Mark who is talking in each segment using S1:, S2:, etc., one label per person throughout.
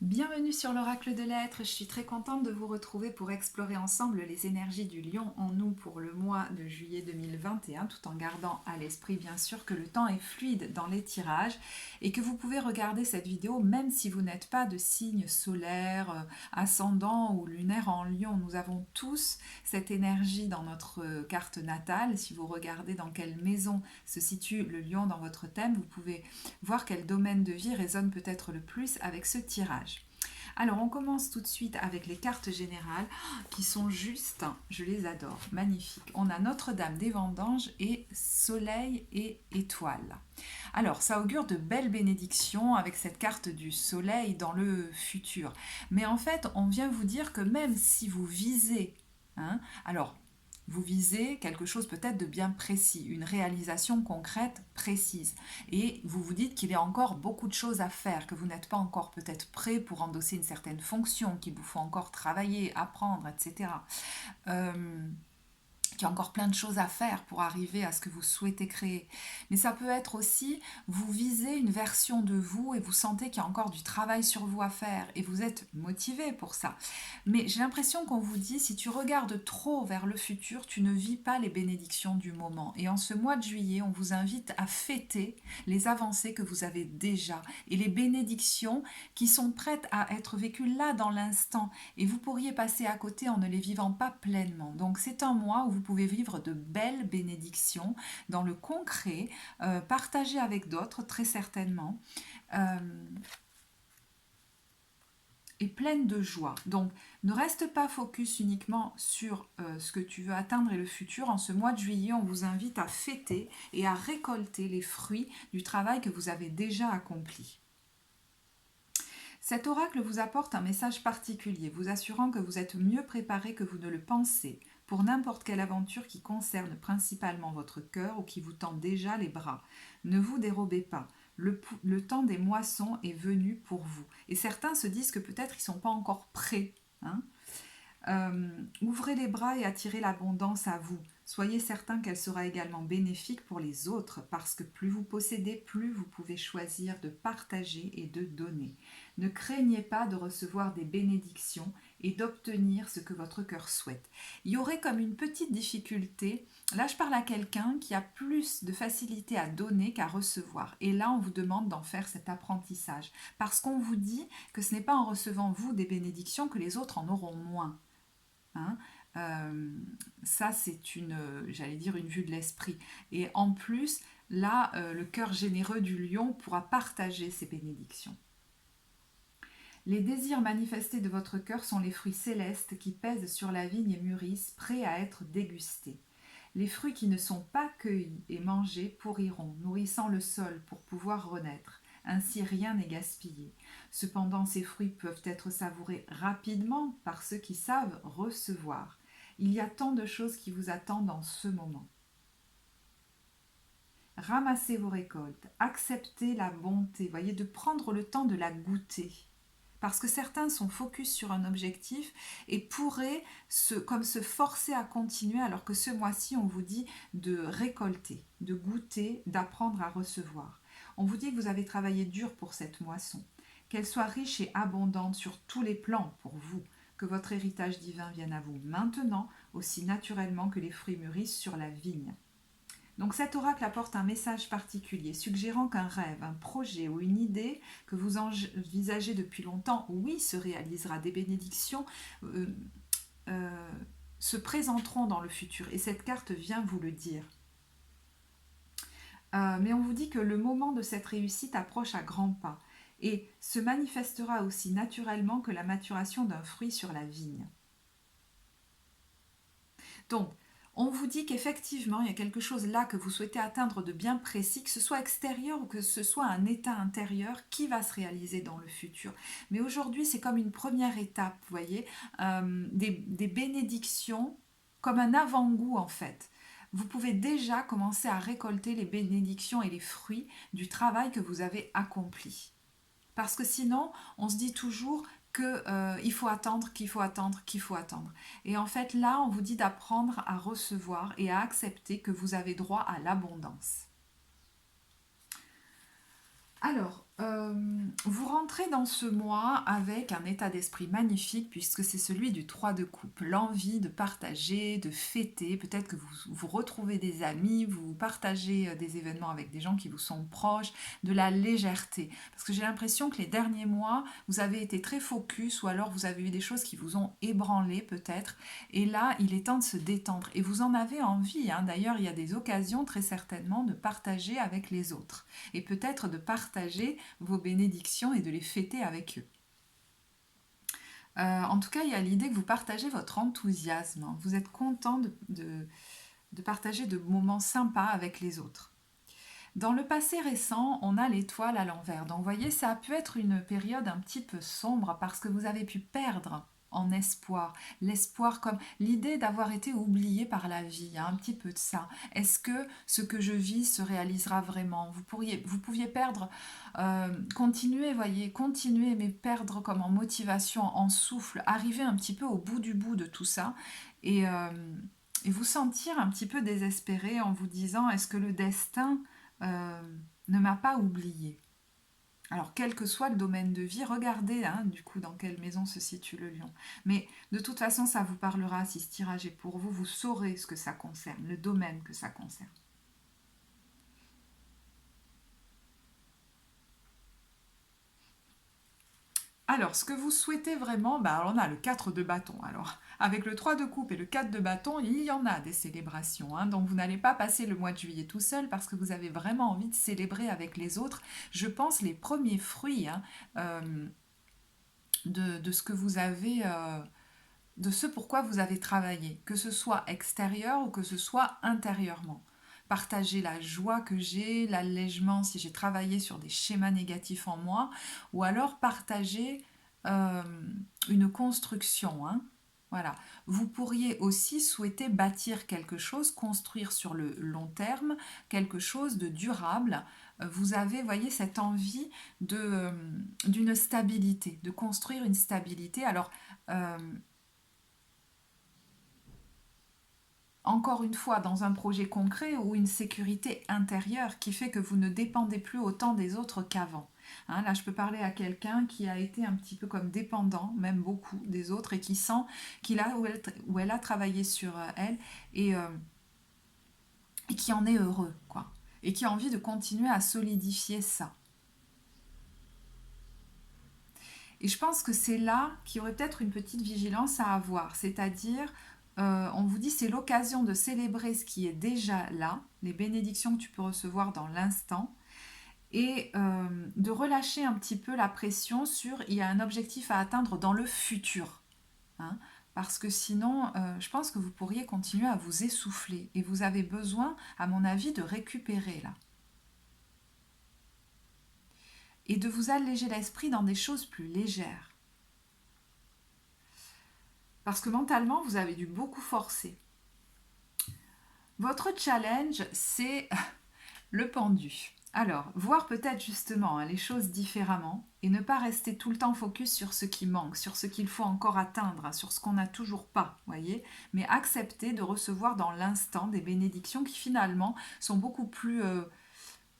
S1: Bienvenue sur l'Oracle de l'Être, je suis très contente de vous retrouver pour explorer ensemble les énergies du lion en nous pour le mois de juillet 2021, tout en gardant à l'esprit bien sûr que le temps est fluide dans les tirages et que vous pouvez regarder cette vidéo même si vous n'êtes pas de signe solaire, ascendant ou lunaire en lion. Nous avons tous cette énergie dans notre carte natale. Si vous regardez dans quelle maison se situe le lion dans votre thème, vous pouvez voir quel domaine de vie résonne peut-être le plus avec ce tirage. Alors on commence tout de suite avec les cartes générales qui sont juste, je les adore, magnifiques. On a Notre-Dame des Vendanges et Soleil et Étoile. Alors ça augure de belles bénédictions avec cette carte du Soleil dans le futur. Mais en fait on vient vous dire que même si vous visez, alors vous visez quelque chose peut-être de bien précis, une réalisation concrète, précise. Et vous vous dites qu'il y a encore beaucoup de choses à faire, que vous n'êtes pas encore peut-être prêt pour endosser une certaine fonction, qu'il vous faut encore travailler, apprendre, etc. Qu'il y a encore plein de choses à faire pour arriver à ce que vous souhaitez créer. Mais ça peut être aussi, vous visez une version de vous et vous sentez qu'il y a encore du travail sur vous à faire et vous êtes motivé pour ça. Mais j'ai l'impression qu'on vous dit, si tu regardes trop vers le futur, tu ne vis pas les bénédictions du moment. Et en ce mois de juillet, on vous invite à fêter les avancées que vous avez déjà et les bénédictions qui sont prêtes à être vécues là dans l'instant. Et vous pourriez passer à côté en ne les vivant pas pleinement. Donc c'est un mois où vous pouvez vivre de belles bénédictions dans le concret, partager avec d'autres très certainement, euh, et pleine de joie. Donc ne reste pas focus uniquement sur ce que tu veux atteindre et le futur. En ce mois de juillet, on vous invite à fêter et à récolter les fruits du travail que vous avez déjà accompli. Cet oracle vous apporte un message particulier, vous assurant que vous êtes mieux préparé que vous ne le pensez pour n'importe quelle aventure qui concerne principalement votre cœur ou qui vous tend déjà les bras. Ne vous dérobez pas. Le temps des moissons est venu pour vous. Et certains se disent que peut-être ils ne sont pas encore prêts. Ouvrez les bras et attirez l'abondance à vous. Soyez certain qu'elle sera également bénéfique pour les autres parce que plus vous possédez, plus vous pouvez choisir de partager et de donner. Ne craignez pas de recevoir des bénédictions et d'obtenir ce que votre cœur souhaite. Il y aurait comme une petite difficulté. Là, je parle à quelqu'un qui a plus de facilité à donner qu'à recevoir. Et là, on vous demande d'en faire cet apprentissage. Parce qu'on vous dit que ce n'est pas en recevant vous des bénédictions que les autres en auront moins. Ça c'est j'allais dire une vue de l'esprit. Et en plus, là, le cœur généreux du lion pourra partager ces bénédictions. Les désirs manifestés de votre cœur sont les fruits célestes qui pèsent sur la vigne et mûrissent, prêts à être dégustés. Les fruits qui ne sont pas cueillis et mangés pourriront, nourrissant le sol pour pouvoir renaître. Ainsi rien n'est gaspillé. Cependant, ces fruits peuvent être savourés rapidement par ceux qui savent recevoir. Il y a tant de choses qui vous attendent en ce moment. Ramassez vos récoltes, acceptez la bonté, voyez, de prendre le temps de la goûter. Parce que certains sont focus sur un objectif et pourraient comme se forcer à continuer alors que ce mois-ci, on vous dit de récolter, de goûter, d'apprendre à recevoir. On vous dit que vous avez travaillé dur pour cette moisson, qu'elle soit riche et abondante sur tous les plans pour vous, que votre héritage divin vienne à vous maintenant, aussi naturellement que les fruits mûrissent sur la vigne. Donc cet oracle apporte un message particulier, suggérant qu'un rêve, un projet ou une idée que vous envisagez depuis longtemps, oui, se réalisera. Des bénédictions se présenteront dans le futur et cette carte vient vous le dire. Mais on vous dit que le moment de cette réussite approche à grands pas et se manifestera aussi naturellement que la maturation d'un fruit sur la vigne. Donc, on vous dit qu'effectivement, il y a quelque chose là que vous souhaitez atteindre de bien précis, que ce soit extérieur ou que ce soit un état intérieur qui va se réaliser dans le futur. Mais aujourd'hui, c'est comme une première étape, vous voyez, des bénédictions, comme un avant-goût en fait. Vous pouvez déjà commencer à récolter les bénédictions et les fruits du travail que vous avez accompli. Parce que sinon, on se dit toujours qu'il faut attendre, qu'il faut attendre, qu'il faut attendre. Et en fait, là, on vous dit d'apprendre à recevoir et à accepter que vous avez droit à l'abondance. Alors, Vous rentrez dans ce mois avec un état d'esprit magnifique puisque c'est celui du 3 de coupe, l'envie de partager, de fêter, peut-être que vous retrouvez des amis, vous partagez des événements avec des gens qui vous sont proches, de la légèreté. Parce que j'ai l'impression que les derniers mois, vous avez été très focus ou alors vous avez eu des choses qui vous ont ébranlé peut-être. Et là, il est temps de se détendre. Et vous en avez envie, hein. D'ailleurs, il y a des occasions très certainement de partager avec les autres. Et peut-être de partager vos bénédictions et de les fêter avec eux. En tout cas, il y a l'idée que vous partagez votre enthousiasme. Vous êtes content de partager de moments sympas avec les autres. Dans le passé récent, on a l'étoile à l'envers. Donc, vous voyez, ça a pu être une période un petit peu sombre parce que vous avez pu perdre en espoir. L'espoir comme l'idée d'avoir été oublié par la vie. Il y a un petit peu de ça. Est-ce que ce que je vis se réalisera vraiment? Vous pouviez perdre, continuer, voyez, continuer, mais perdre comme en motivation, en souffle, arriver un petit peu au bout de tout ça. Et, euh, et vous sentir un petit peu désespéré en vous disant, est-ce que le destin euh, ne m'a pas oublié. Alors, quel que soit le domaine de vie, regardez hein, du coup dans quelle maison se situe le lion. Mais de toute façon, ça vous parlera si ce tirage est pour vous, vous saurez ce que ça concerne, le domaine que ça concerne. Alors, ce que vous souhaitez vraiment, bah, on a le 4 de bâton. Alors, avec le 3 de coupe et le 4 de bâton, il y en a des célébrations. Hein. Donc, vous n'allez pas passer le mois de juillet tout seul parce que vous avez vraiment envie de célébrer avec les autres. Je pense les premiers fruits hein, de ce que vous avez, de ce pourquoi vous avez travaillé, que ce soit extérieur ou que ce soit intérieurement. Partager la joie que j'ai, l'allègement si j'ai travaillé sur des schémas négatifs en moi, ou alors partager euh, une construction. Hein. Voilà. Vous pourriez aussi souhaiter bâtir quelque chose, construire sur le long terme quelque chose de durable. Vous avez, voyez, cette envie d'une stabilité, de construire une stabilité. Alors, euh, encore une fois, dans un projet concret ou une sécurité intérieure qui fait que vous ne dépendez plus autant des autres qu'avant. Hein, là, je peux parler à quelqu'un qui a été un petit peu comme dépendant, même beaucoup des autres, et qui sent qu'il a où elle a travaillé sur elle et, euh, et qui en est heureux, quoi. Et qui a envie de continuer à solidifier ça. Et je pense que c'est là qu'il y aurait peut-être une petite vigilance à avoir, c'est-à-dire on vous dit c'est l'occasion de célébrer ce qui est déjà là, les bénédictions que tu peux recevoir dans l'instant, et de relâcher un petit peu la pression sur il y a un objectif à atteindre dans le futur. Hein, parce que sinon, je pense que vous pourriez continuer à vous essouffler et vous avez besoin, à mon avis, de récupérer là. Et de vous alléger l'esprit dans des choses plus légères. Parce que mentalement, vous avez dû beaucoup forcer. Votre challenge, c'est le pendu. Alors, voir peut-être justement hein, les choses différemment et ne pas rester tout le temps focus sur ce qui manque, sur ce qu'il faut encore atteindre, hein, sur ce qu'on n'a toujours pas, voyez, mais accepter de recevoir dans l'instant des bénédictions qui finalement sont beaucoup plus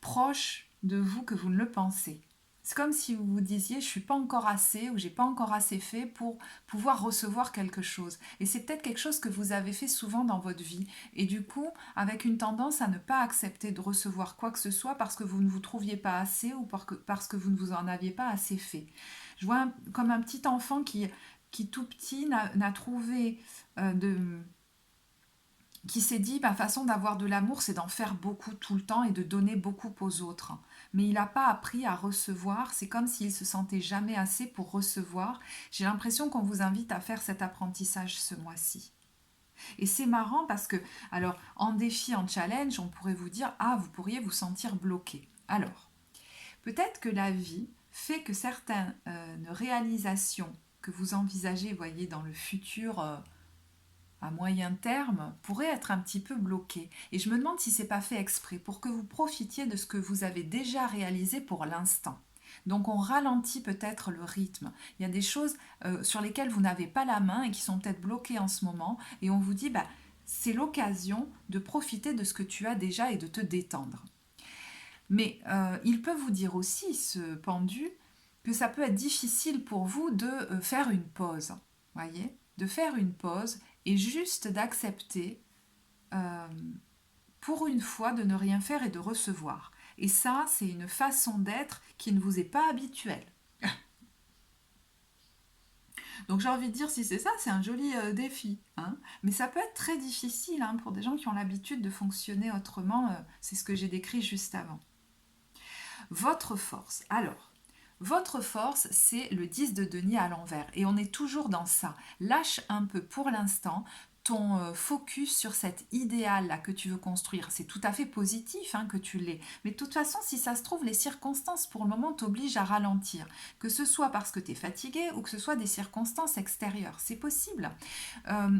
S1: proches de vous que vous ne le pensez. C'est comme si vous vous disiez je suis pas encore assez ou j'ai pas encore assez fait pour pouvoir recevoir quelque chose. Et c'est peut-être quelque chose que vous avez fait souvent dans votre vie. Et du coup, avec une tendance à ne pas accepter de recevoir quoi que ce soit parce que vous ne vous trouviez pas assez ou parce que vous ne vous en aviez pas assez fait. Je vois comme un petit enfant qui tout petit n'a trouvé de qui s'est dit, ma façon d'avoir de l'amour, c'est d'en faire beaucoup tout le temps et de donner beaucoup aux autres. Mais il n'a pas appris à recevoir, c'est comme s'il se sentait jamais assez pour recevoir. J'ai l'impression qu'on vous invite à faire cet apprentissage ce mois-ci. Et c'est marrant parce que, alors, en défi, en challenge, on pourrait vous dire, ah, vous pourriez vous sentir bloqué. Alors, peut-être que la vie fait que certaines réalisations que vous envisagez, voyez, dans le futur à moyen terme pourrait être un petit peu bloqué. Et je me demande si c'est pas fait exprès pour que vous profitiez de ce que vous avez déjà réalisé pour l'instant. Donc on ralentit peut-être le rythme. Il y a des choses sur lesquelles vous n'avez pas la main et qui sont peut-être bloquées en ce moment. Et on vous dit, bah, c'est l'occasion de profiter de ce que tu as déjà et de te détendre. Mais il peut vous dire aussi, ce pendu, que ça peut être difficile pour vous de faire une pause, voyez, de faire une pause et juste d'accepter euh, pour une fois de ne rien faire et de recevoir. Et ça, c'est une façon d'être qui ne vous est pas habituelle. Donc j'ai envie de dire, si c'est ça, c'est un joli défi, hein. Mais ça peut être très difficile, hein, pour des gens qui ont l'habitude de fonctionner autrement. C'est ce que j'ai décrit juste avant. Votre force. Alors, votre force, c'est le 10 de denier à l'envers. Et on est toujours dans ça. Lâche un peu pour l'instant ton focus sur cet idéal-là que tu veux construire. C'est tout à fait positif, hein, que tu l'aies. Mais de toute façon, si ça se trouve, les circonstances pour le moment t'obligent à ralentir. Que ce soit parce que tu es fatigué ou que ce soit des circonstances extérieures. C'est possible. Euh,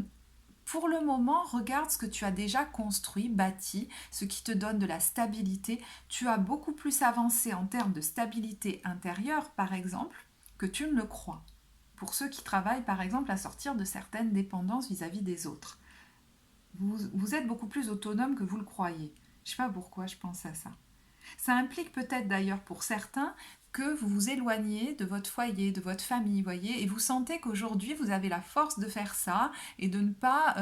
S1: pour le moment, regarde ce que tu as déjà construit, bâti, ce qui te donne de la stabilité. Tu as beaucoup plus avancé en termes de stabilité intérieure, par exemple, que tu ne le crois. Pour ceux qui travaillent, par exemple, à sortir de certaines dépendances vis-à-vis des autres. Vous êtes beaucoup plus autonome que vous le croyez. Je ne sais pas pourquoi je pense à ça. Ça implique peut-être d'ailleurs pour certains que vous vous éloignez de votre foyer, de votre famille, voyez, et vous sentez qu'aujourd'hui vous avez la force de faire ça et de ne pas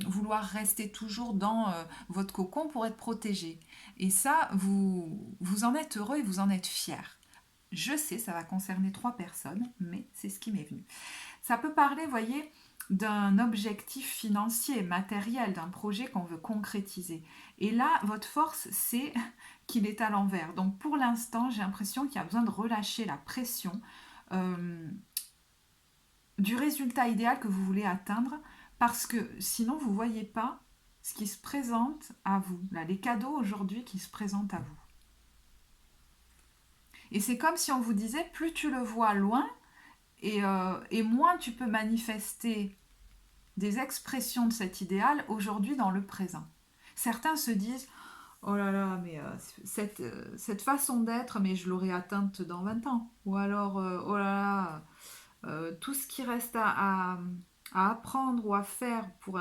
S1: vouloir rester toujours dans votre cocon pour être protégé. Et ça, vous en êtes heureux et vous en êtes fier. Je sais, ça va concerner 3 personnes, mais c'est ce qui m'est venu. Ça peut parler, voyez, d'un objectif financier, matériel, d'un projet qu'on veut concrétiser. Et là, votre force, c'est qu'il est à l'envers. Donc pour l'instant, j'ai l'impression qu'il y a besoin de relâcher la pression euh, du résultat idéal que vous voulez atteindre, parce que sinon, vous ne voyez pas ce qui se présente à vous. Là, les cadeaux aujourd'hui qui se présentent à vous. Et c'est comme si on vous disait, plus tu le vois loin, et moins tu peux manifester des expressions de cet idéal aujourd'hui dans le présent. Certains se disent, oh là là, mais cette façon d'être, mais je l'aurai atteinte dans 20 ans. Ou alors, oh là là, tout ce qui reste à apprendre ou à faire pour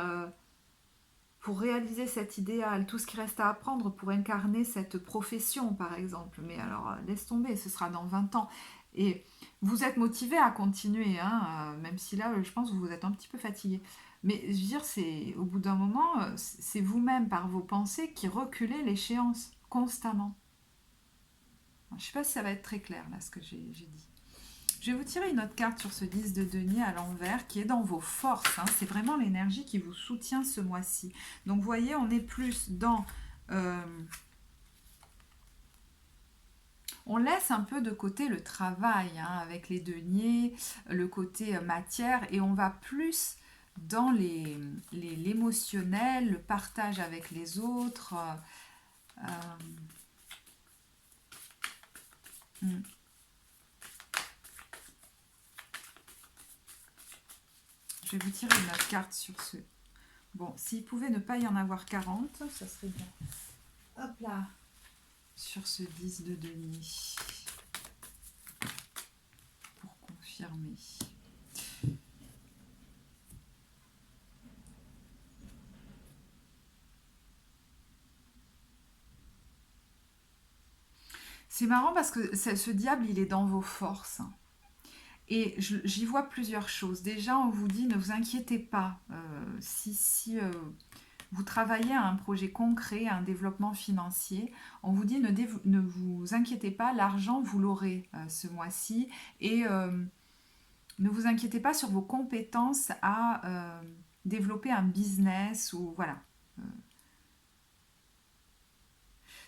S1: réaliser cet idéal, tout ce qui reste à apprendre pour incarner cette profession, par exemple. Mais alors, laisse tomber, ce sera dans 20 ans. Et vous êtes motivé à continuer, hein, même si là, je pense que vous êtes un petit peu fatigué. Mais je veux dire, c'est au bout d'un moment, c'est vous-même, par vos pensées, qui reculez l'échéance constamment. Je ne sais pas si ça va être très clair, là, ce que j'ai dit. Je vais vous tirer une autre carte sur ce 10 de denier à l'envers qui est dans vos forces, hein. C'est vraiment l'énergie qui vous soutient ce mois-ci. Donc vous voyez, on est plus dans... on laisse un peu de côté le travail, hein, avec les deniers, le côté matière, et on va plus dans l'émotionnel, le partage avec les autres. Euh, hmm. Je vais vous tirer une autre carte sur ce. Bon, s'il pouvait ne pas y en avoir 40, ça serait bien. Hop là, sur ce 10 de denier. Pour confirmer. C'est marrant parce que ce diable, il est dans vos forces. Et j'y vois plusieurs choses. Déjà, on vous dit, ne vous inquiétez pas. Si vous travaillez à un projet concret, à un développement financier, on vous dit, ne vous inquiétez pas, l'argent, vous l'aurez ce mois-ci. Et ne vous inquiétez pas sur vos compétences à développer un business ou voilà.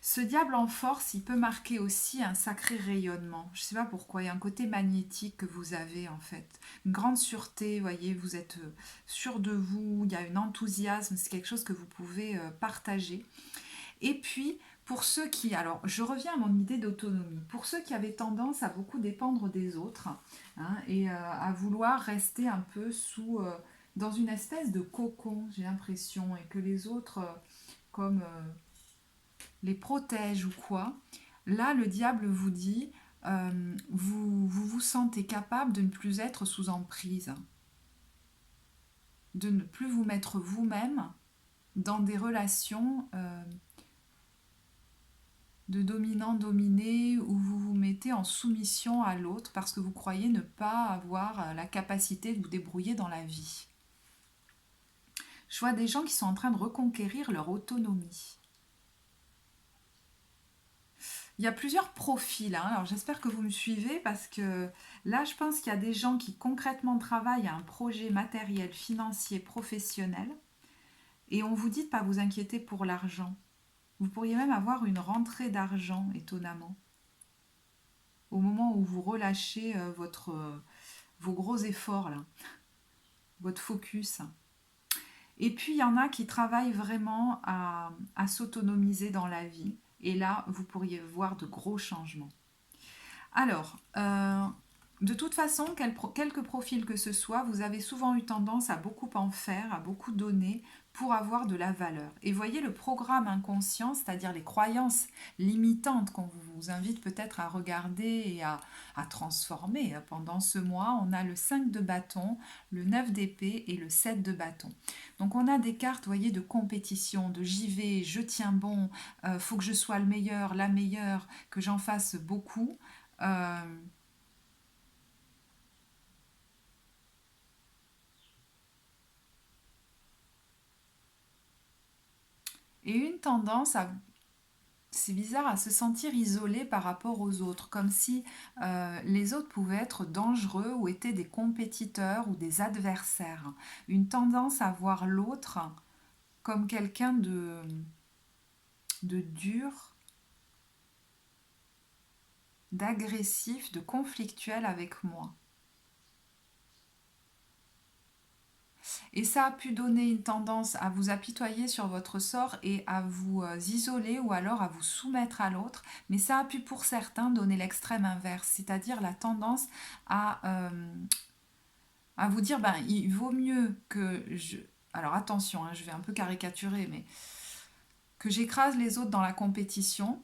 S1: Ce diable en force, il peut marquer aussi un sacré rayonnement. Je ne sais pas pourquoi, il y a un côté magnétique que vous avez en fait. Une grande sûreté, vous voyez, vous êtes sûr de vous, il y a un enthousiasme, c'est quelque chose que vous pouvez partager. Et puis, pour ceux qui... Alors, je reviens à mon idée d'autonomie. Pour ceux qui avaient tendance à beaucoup dépendre des autres, hein, et à vouloir rester un peu dans une espèce de cocon, j'ai l'impression, et que les autres, comme... les protège ou quoi, là le diable vous dit vous sentez capable de ne plus être sous emprise, de ne plus vous mettre vous-même dans des relations de dominant-dominé où vous vous mettez en soumission à l'autre parce que vous croyez ne pas avoir la capacité de vous débrouiller dans la vie. Je vois des gens qui sont en train de reconquérir leur autonomie. Il y a plusieurs profils, hein. Alors j'espère que vous me suivez parce que là je pense qu'il y a des gens qui concrètement travaillent à un projet matériel, financier, professionnel et on vous dit de ne pas vous inquiéter pour l'argent. Vous pourriez même avoir une rentrée d'argent, étonnamment, au moment où vous relâchez vos gros efforts, là, votre focus. Et puis, il y en a qui travaillent vraiment à s'autonomiser dans la vie. Et là, vous pourriez voir de gros changements. Alors, de toute façon, quelque profil que ce soit, vous avez souvent eu tendance à beaucoup en faire, à beaucoup donner pour avoir de la valeur. Et voyez le programme inconscient, c'est-à-dire les croyances limitantes qu'on vous invite peut-être à regarder et à transformer. Pendant ce mois, on a le 5 de bâton, le 9 d'épée et le 7 de bâton. Donc on a des cartes, voyez, de compétition, de j'y vais, je tiens bon, faut que je sois le meilleur, la meilleure, que j'en fasse beaucoup. Euh, et une tendance à, c'est bizarre, à se sentir isolé par rapport aux autres, comme si les autres pouvaient être dangereux ou étaient des compétiteurs ou des adversaires. Une tendance à voir l'autre comme quelqu'un de dur, d'agressif, de conflictuel avec moi. Et ça a pu donner une tendance à vous apitoyer sur votre sort et à vous isoler ou alors à vous soumettre à l'autre. Mais ça a pu pour certains donner l'extrême inverse, c'est-à-dire la tendance à vous dire, ben, il vaut mieux que je... Alors attention, hein, je vais un peu caricaturer, mais que j'écrase les autres dans la compétition,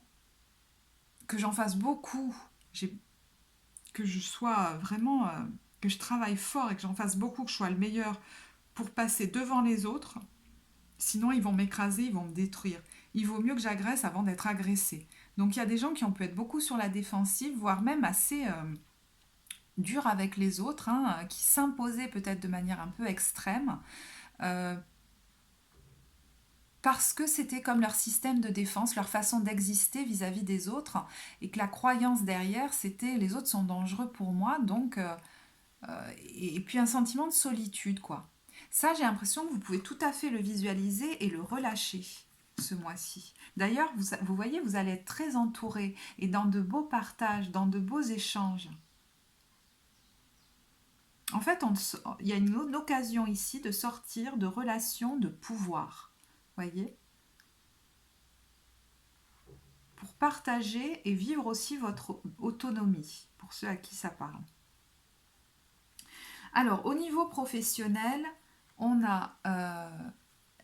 S1: que j'en fasse beaucoup, que je sois vraiment... que je travaille fort et que j'en fasse beaucoup, que je sois le meilleur pour passer devant les autres. Sinon, ils vont m'écraser, ils vont me détruire. Il vaut mieux que j'agresse avant d'être agressé. Donc, il y a des gens qui ont pu être beaucoup sur la défensive, voire même assez durs avec les autres, hein, qui s'imposaient peut-être de manière un peu extrême, euh, parce que c'était comme leur système de défense, leur façon d'exister vis-à-vis des autres, et que la croyance derrière, c'était les autres sont dangereux pour moi, donc, et puis un sentiment de solitude, quoi. Ça, j'ai l'impression que vous pouvez tout à fait le visualiser et le relâcher ce mois-ci. D'ailleurs, vous voyez, vous allez être très entouré et dans de beaux partages, dans de beaux échanges. En fait, il y a une occasion ici de sortir de relations de pouvoir. Voyez, pour partager et vivre aussi votre autonomie, pour ceux à qui ça parle. Alors, au niveau professionnel, on a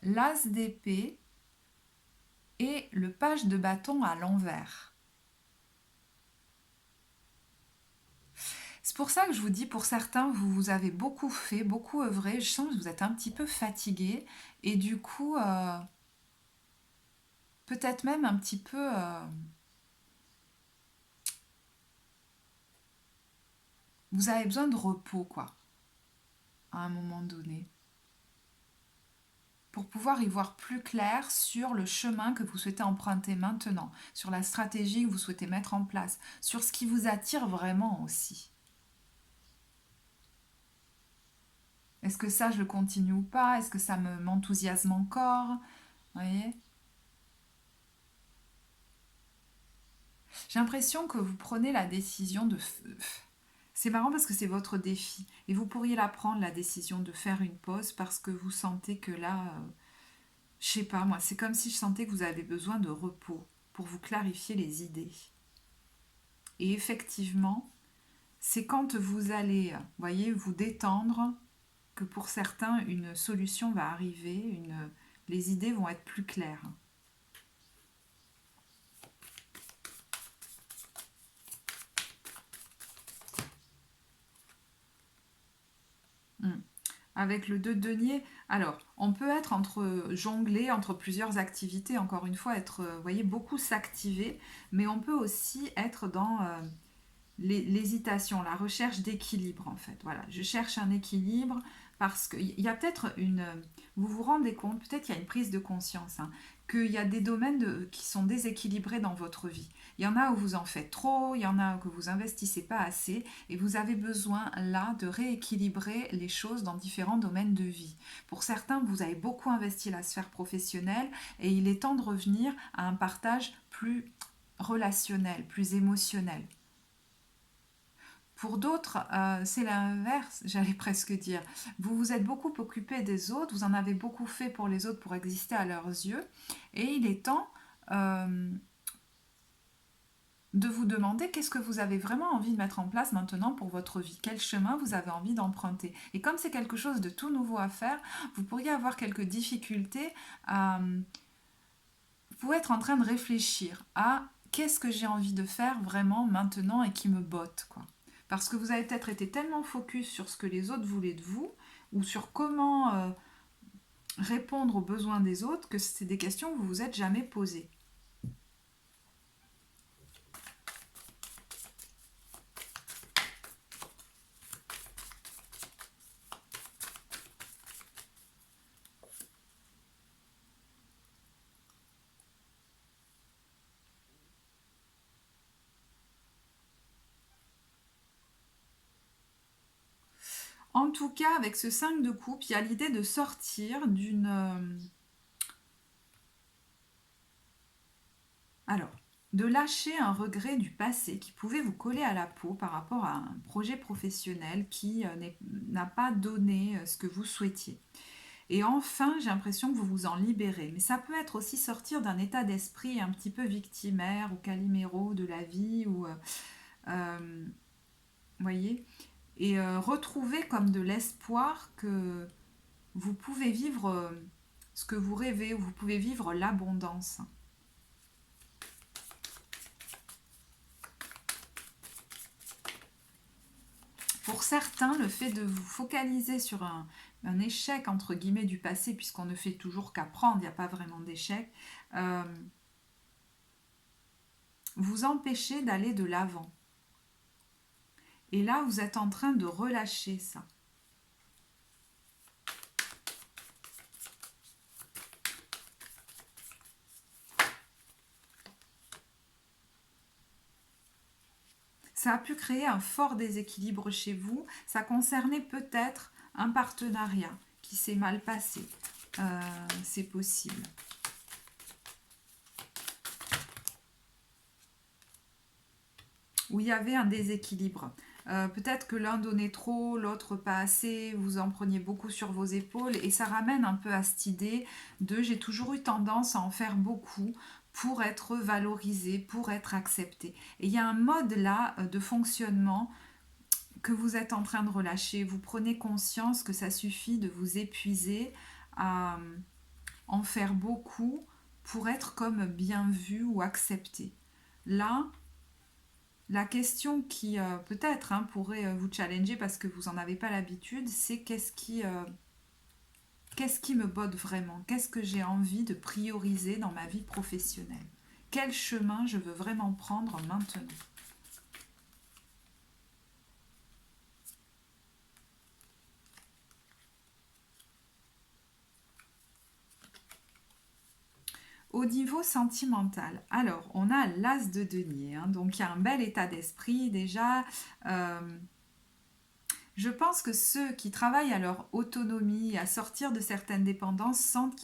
S1: l'as d'épée et le page de bâton à l'envers. C'est pour ça que je vous dis, pour certains, vous avez beaucoup fait, beaucoup œuvré. Je sens que vous êtes un petit peu fatigué et du coup, peut-être même un petit peu... vous avez besoin de repos, quoi, à un moment donné, pour pouvoir y voir plus clair sur le chemin que vous souhaitez emprunter maintenant, sur la stratégie que vous souhaitez mettre en place, sur ce qui vous attire vraiment aussi. Est-ce que ça, je le continue ou pas? Est-ce que ça m'enthousiasme encore? Vous voyez? J'ai l'impression que vous prenez la décision de... C'est marrant parce que c'est votre défi. Et vous pourriez la prendre, la décision de faire une pause parce que vous sentez que là, je sais pas moi, c'est comme si je sentais que vous avez besoin de repos pour vous clarifier les idées. Et effectivement, c'est quand vous allez, voyez, vous détendre que pour certains, une solution va arriver, les idées vont être plus claires. Hmm. Avec le 2 de denier, alors, on peut être jongler entre plusieurs activités, encore une fois, vous voyez, beaucoup s'activer, mais on peut aussi être dans l'hésitation, la recherche d'équilibre en fait. Voilà, je cherche un équilibre parce qu'il y a peut-être vous vous rendez compte, peut-être il y a une prise de conscience, hein, qu'il y a des domaines qui sont déséquilibrés dans votre vie. Il y en a où vous en faites trop, il y en a où vous investissez pas assez, et vous avez besoin là de rééquilibrer les choses dans différents domaines de vie. Pour certains, vous avez beaucoup investi la sphère professionnelle, et il est temps de revenir à un partage plus relationnel, plus émotionnel. Pour d'autres, c'est l'inverse, j'allais presque dire. Vous vous êtes beaucoup occupé des autres, vous en avez beaucoup fait pour les autres pour exister à leurs yeux, et il est temps euh, de vous demander qu'est-ce que vous avez vraiment envie de mettre en place maintenant pour votre vie, quel chemin vous avez envie d'emprunter. Et comme c'est quelque chose de tout nouveau à faire, vous pourriez avoir quelques difficultés à... Vous pouvez être en train de réfléchir à qu'est-ce que j'ai envie de faire vraiment maintenant et qui me botte, quoi. Parce que vous avez peut-être été tellement focus sur ce que les autres voulaient de vous ou sur comment répondre aux besoins des autres que c'est des questions que vous vous êtes jamais posées. En tout cas, avec ce 5 de coupe, il y a l'idée de sortir d'une... alors, de lâcher un regret du passé qui pouvait vous coller à la peau par rapport à un projet professionnel qui n'a pas donné ce que vous souhaitiez. Et enfin, j'ai l'impression que vous vous en libérez. Mais ça peut être aussi sortir d'un état d'esprit un petit peu victimaire ou caliméro de la vie, ou, voyez, et retrouver comme de l'espoir que vous pouvez vivre ce que vous rêvez, ou vous pouvez vivre l'abondance. Pour certains, le fait de vous focaliser sur un échec, entre guillemets, du passé, puisqu'on ne fait toujours qu'apprendre, il n'y a pas vraiment d'échec, euh, vous empêchez d'aller de l'avant. Et là, vous êtes en train de relâcher ça. Ça a pu créer un fort déséquilibre chez vous. Ça concernait peut-être un partenariat qui s'est mal passé. C'est possible. Où il y avait un déséquilibre. Peut-être que l'un donnait trop, l'autre pas assez, vous en preniez beaucoup sur vos épaules, et ça ramène un peu à cette idée de j'ai toujours eu tendance à en faire beaucoup pour être valorisé, pour être accepté. Et il y a un mode là de fonctionnement que vous êtes en train de relâcher. Vous prenez conscience que ça suffit de vous épuiser à en faire beaucoup pour être comme bien vu ou accepté. Là, la question qui peut-être pourrait vous challenger parce que vous n'en avez pas l'habitude, c'est qu'est-ce qui me botte vraiment? Qu'est-ce que j'ai envie de prioriser dans ma vie professionnelle? Quel chemin je veux vraiment prendre maintenant? Au niveau sentimental, alors on a l'as de denier, hein, donc il y a un bel état d'esprit déjà. Euh, je pense que ceux qui travaillent à leur autonomie, à sortir de certaines dépendances, sentent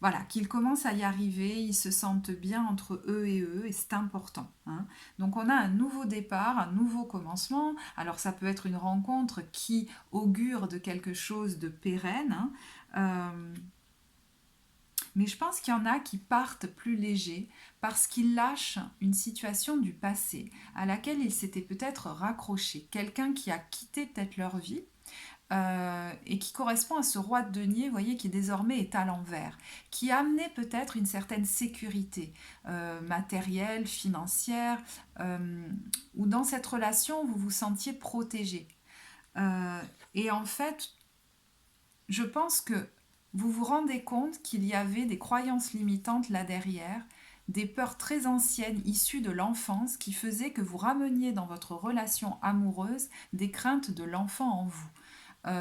S1: voilà, qu'ils commencent à y arriver, ils se sentent bien entre eux, et c'est important, hein. Donc on a un nouveau départ, un nouveau commencement. Alors ça peut être une rencontre qui augure de quelque chose de pérenne, hein. Mais je pense qu'il y en a qui partent plus légers parce qu'ils lâchent une situation du passé à laquelle ils s'étaient peut-être raccrochés. Quelqu'un qui a quitté peut-être leur vie et qui correspond à ce roi de denier, vous voyez, qui désormais est à l'envers, qui a amené peut-être une certaine sécurité matérielle, financière, où dans cette relation, vous vous sentiez protégé. Euh, et en fait, je pense que vous vous rendez compte qu'il y avait des croyances limitantes là derrière, des peurs très anciennes issues de l'enfance qui faisaient que vous rameniez dans votre relation amoureuse des craintes de l'enfant en vous.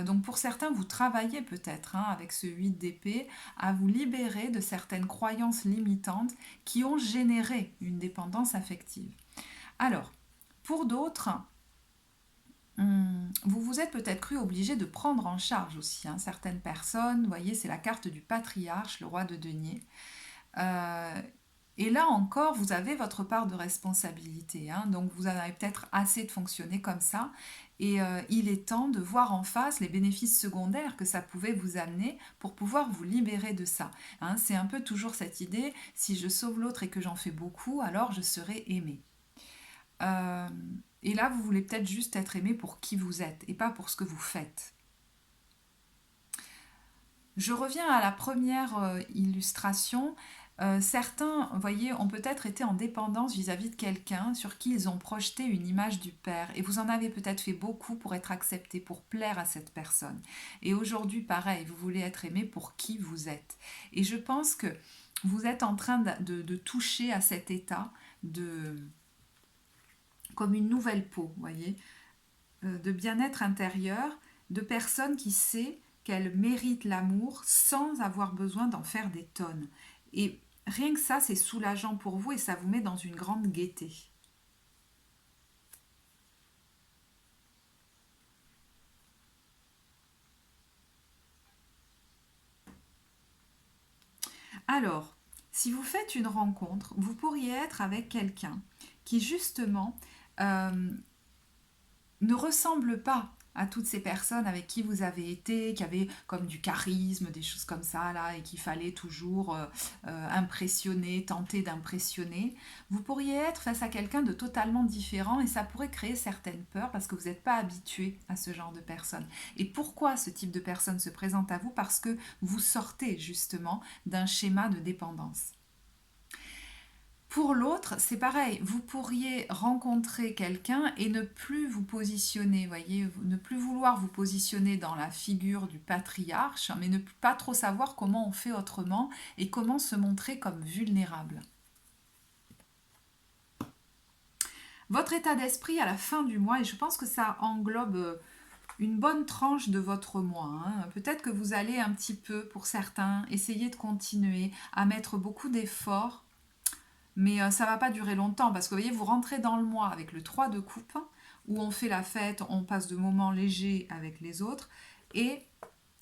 S1: Donc pour certains, vous travaillez peut-être avec ce 8 d'épée à vous libérer de certaines croyances limitantes qui ont généré une dépendance affective. Alors, pour d'autres, vous vous êtes peut-être cru obligé de prendre en charge aussi certaines personnes. Vous voyez, c'est la carte du patriarche, le roi de denier. Euh, et là encore, vous avez votre part de responsabilité. Donc vous en avez peut-être assez de fonctionner comme ça. Et il est temps de voir en face les bénéfices secondaires que ça pouvait vous amener pour pouvoir vous libérer de ça. C'est un peu toujours cette idée, si je sauve l'autre et que j'en fais beaucoup, alors je serai aimé. Euh, et là, vous voulez peut-être juste être aimé pour qui vous êtes et pas pour ce que vous faites. Je reviens à la première illustration. Certains, vous voyez, ont peut-être été en dépendance vis-à-vis de quelqu'un sur qui ils ont projeté une image du père. Et vous en avez peut-être fait beaucoup pour être accepté, pour plaire à cette personne. Et aujourd'hui, pareil, vous voulez être aimé pour qui vous êtes. Et je pense que vous êtes en train de toucher à cet état de comme une nouvelle peau, vous voyez, de bien-être intérieur, de personne qui sait qu'elle mérite l'amour sans avoir besoin d'en faire des tonnes. Et rien que ça, c'est soulageant pour vous et ça vous met dans une grande gaieté. Alors, si vous faites une rencontre, vous pourriez être avec quelqu'un qui justement euh, ne ressemble pas à toutes ces personnes avec qui vous avez été, qui avaient comme du charisme, des choses comme ça, là, et qu'il fallait toujours impressionner, tenter d'impressionner. Vous pourriez être face à quelqu'un de totalement différent et ça pourrait créer certaines peurs parce que vous n'êtes pas habitué à ce genre de personnes. Et pourquoi ce type de personne se présente à vous? Parce que vous sortez justement d'un schéma de dépendance. Pour l'autre, c'est pareil, vous pourriez rencontrer quelqu'un et ne plus vous positionner, voyez, ne plus vouloir vous positionner dans la figure du patriarche, mais ne pas trop savoir comment on fait autrement et comment se montrer comme vulnérable. Votre état d'esprit à la fin du mois, et je pense que ça englobe une bonne tranche de votre mois. Peut-être que vous allez un petit peu, pour certains, essayer de continuer à mettre beaucoup d'efforts. Mais ça ne va pas durer longtemps parce que vous voyez, vous rentrez dans le mois avec le 3 de coupe, où on fait la fête, on passe de moments légers avec les autres, et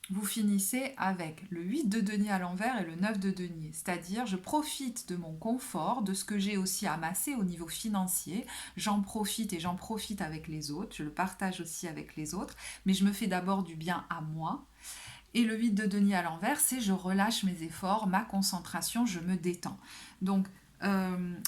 S1: vous finissez avec le 8 de denier à l'envers et le 9 de denier. C'est-à-dire, je profite de mon confort, de ce que j'ai aussi amassé au niveau financier, j'en profite et j'en profite avec les autres, je le partage aussi avec les autres, mais je me fais d'abord du bien à moi. Et le 8 de denier à l'envers, c'est je relâche mes efforts, ma concentration, je me détends. Donc,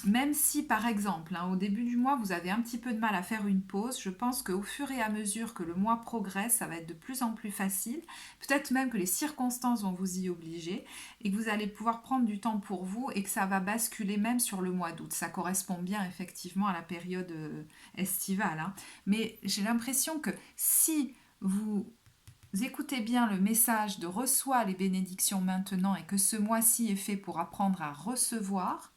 S1: même si par exemple au début du mois vous avez un petit peu de mal à faire une pause, je pense qu'au fur et à mesure que le mois progresse, ça va être de plus en plus facile. Peut-être même que les circonstances vont vous y obliger et que vous allez pouvoir prendre du temps pour vous et que ça va basculer même sur le mois d'août. Ça correspond bien effectivement à la période estivale. Mais j'ai l'impression que si vous écoutez bien le message de reçois les bénédictions maintenant et que ce mois-ci est fait pour apprendre à recevoir,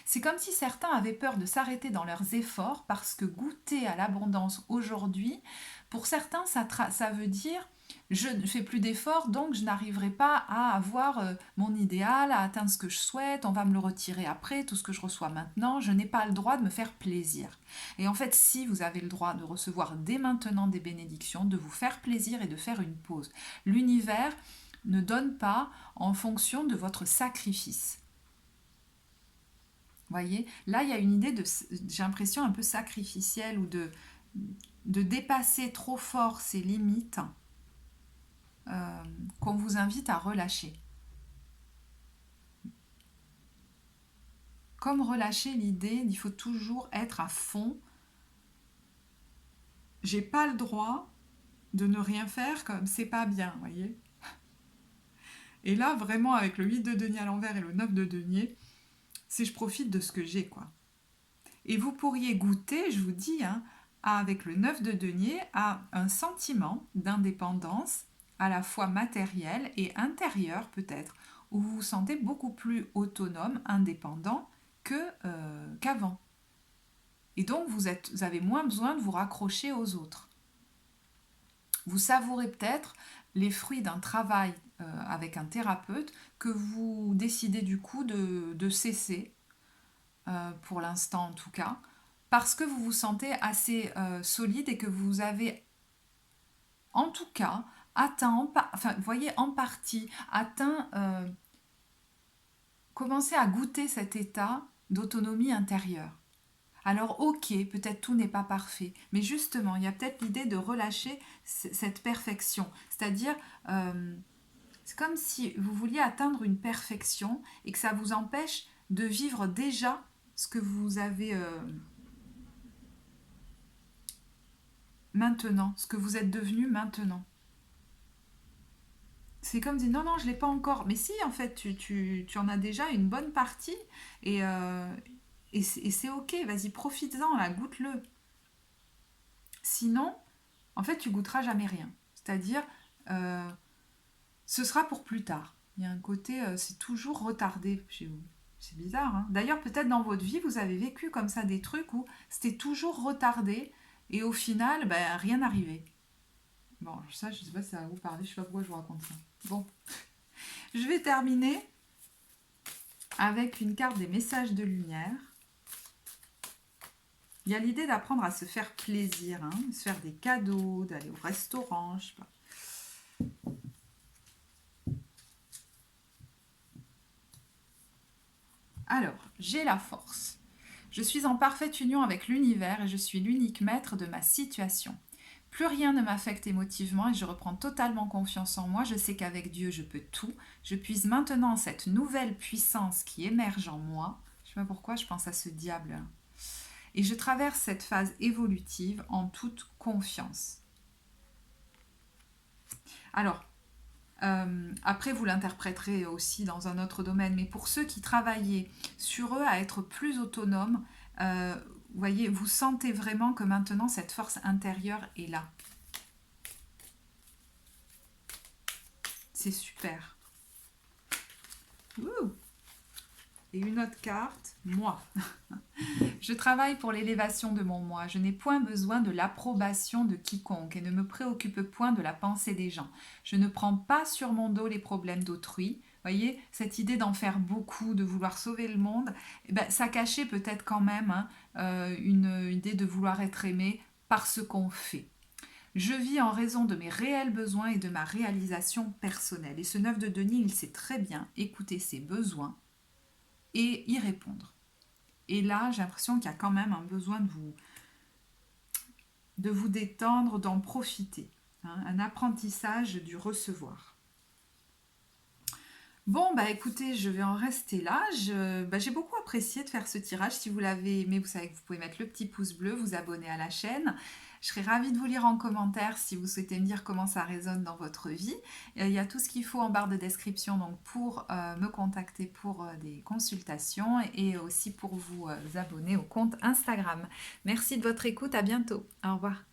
S1: c'est comme si certains avaient peur de s'arrêter dans leurs efforts parce que goûter à l'abondance aujourd'hui, pour certains, ça veut dire je ne fais plus d'efforts, donc je n'arriverai pas à avoir mon idéal, à atteindre ce que je souhaite, on va me le retirer après, tout ce que je reçois maintenant, je n'ai pas le droit de me faire plaisir. Et en fait, si vous avez le droit de recevoir dès maintenant des bénédictions, de vous faire plaisir et de faire une pause, l'univers ne donne pas en fonction de votre sacrifice. Voyez, là il y a une idée de, j'ai l'impression un peu sacrificielle ou de dépasser trop fort ses limites qu'on vous invite à relâcher. Comme relâcher l'idée d'il faut toujours être à fond. J'ai pas le droit de ne rien faire comme c'est pas bien, voyez. Et là vraiment avec le 8 de denier à l'envers et le 9 de denier, c'est je profite de ce que j'ai quoi. Et vous pourriez goûter, je vous dis, avec le 9 de denier, a un sentiment d'indépendance à la fois matériel et intérieur peut-être, où vous vous sentez beaucoup plus autonome, indépendant qu'avant. Et donc vous avez moins besoin de vous raccrocher aux autres. Vous savourez peut-être les fruits d'un travail avec un thérapeute que vous décidez du coup de cesser, pour l'instant en tout cas, parce que vous vous sentez assez solide et que vous avez en tout cas atteint, enfin vous voyez en partie atteint, commencé à goûter cet état d'autonomie intérieure. Alors ok, peut-être tout n'est pas parfait, mais justement, il y a peut-être l'idée de relâcher cette perfection. C'est-à-dire, c'est comme si vous vouliez atteindre une perfection et que ça vous empêche de vivre déjà ce que vous avez maintenant, ce que vous êtes devenu maintenant. C'est comme dire non, non, je ne l'ai pas encore. Mais si, en fait, tu en as déjà une bonne partie et, et c'est ok, vas-y, profites-en, là, goûte-le. Sinon, en fait, tu goûteras jamais rien. C'est-à-dire, euh, ce sera pour plus tard. Il y a un côté, c'est toujours retardé chez vous. C'est bizarre, hein. D'ailleurs, peut-être dans votre vie, vous avez vécu comme ça des trucs où c'était toujours retardé et au final, ben, rien n'arrivait. Bon, ça, je sais pas si ça va vous parler, je sais pas pourquoi je vous raconte ça. Bon, je vais terminer avec une carte des messages de lumière. Il y a l'idée d'apprendre à se faire plaisir, hein, se faire des cadeaux, d'aller au restaurant, je sais pas. Alors, j'ai la force. Je suis en parfaite union avec l'univers et je suis l'unique maître de ma situation. Plus rien ne m'affecte émotivement et je reprends totalement confiance en moi. Je sais qu'avec Dieu, je peux tout. Je puise maintenant cette nouvelle puissance qui émerge en moi. Je ne sais pas pourquoi je pense à ce diable. Et je traverse cette phase évolutive en toute confiance. Alors, après, vous l'interpréterez aussi dans un autre domaine, mais pour ceux qui travaillaient sur eux à être plus autonomes, vous voyez, vous sentez vraiment que maintenant cette force intérieure est là. C'est super. Ouh. Et une autre carte, moi. Je travaille pour l'élévation de mon moi. Je n'ai point besoin de l'approbation de quiconque et ne me préoccupe point de la pensée des gens. Je ne prends pas sur mon dos les problèmes d'autrui. Voyez, cette idée d'en faire beaucoup, de vouloir sauver le monde, eh ben, ça cachait peut-être quand même, hein, une idée de vouloir être aimé par ce qu'on fait. Je vis en raison de mes réels besoins et de ma réalisation personnelle. Et ce 9 de denier, il sait très bien écouter ses besoins et y répondre. Et là, j'ai l'impression qu'il y a quand même un besoin de vous détendre, d'en profiter. Hein, un apprentissage du recevoir. Bon, bah écoutez, je vais en rester là. J'ai beaucoup apprécié de faire ce tirage. Si vous l'avez aimé, vous savez que vous pouvez mettre le petit pouce bleu, vous abonner à la chaîne. Je serai ravie de vous lire en commentaire si vous souhaitez me dire comment ça résonne dans votre vie. Il y a tout ce qu'il faut en barre de description donc pour me contacter pour des consultations et aussi pour vous abonner au compte Instagram. Merci de votre écoute, à bientôt. Au revoir.